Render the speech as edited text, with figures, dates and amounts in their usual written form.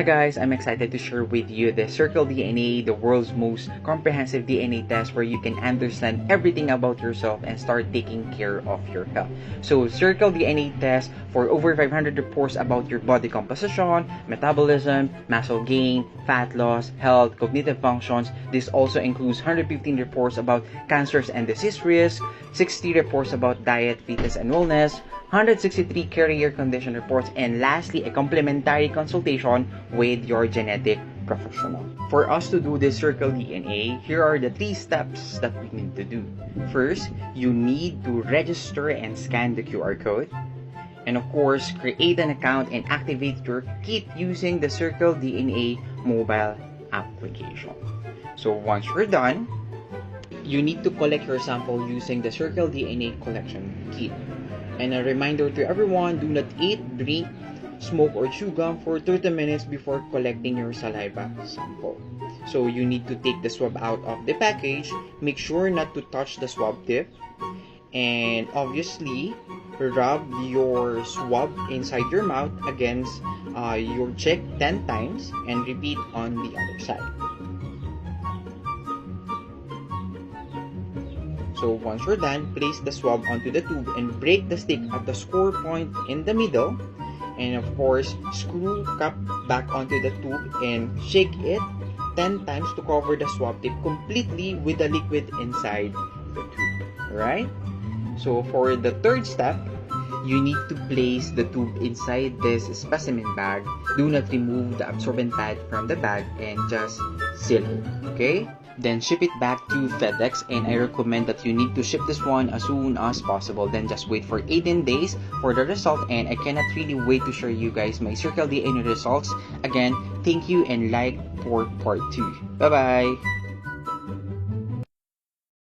Hi guys, I'm excited to share with you the CircleDNA, the world's most comprehensive DNA test where you can understand everything about yourself and start taking care of your health. So CircleDNA test for over 500 reports about your body composition, metabolism, muscle gain, fat loss, health, cognitive functions. This also includes 115 reports about cancers and disease risk, 60 reports about diet, fitness, and wellness, 163 carrier condition reports, and lastly, a complementary consultation with your genetic professional. For us to do this CircleDNA, here are the 3 steps that we need to do. First, you need to register and scan the QR code. And of course, create an account and activate your kit using the CircleDNA mobile application. So once you're done, you need to collect your sample using the CircleDNA collection kit. And a reminder to everyone, do not eat, drink, smoke, or chew gum for 30 minutes before collecting your saliva sample. So you need to take the swab out of the package. Make sure not to touch the swab tip. And obviously, rub your swab inside your mouth against your cheek 10 times and repeat on the other side. So once you're done, place the swab onto the tube and break the stick at the score point in the middle. And of course, screw cap back onto the tube and shake it 10 times to cover the swab tip completely with the liquid inside the tube. Alright? So for the third step, you need to place the tube inside this specimen bag. Do not remove the absorbent pad from the bag and just seal it. Okay? Then ship it back to FedEx, and I recommend that you need to ship this one as soon as possible. Then just wait for 18 days for the result, and I cannot really wait to show you guys my CircleDNA results. Again, thank you and like for part 2. Bye-bye!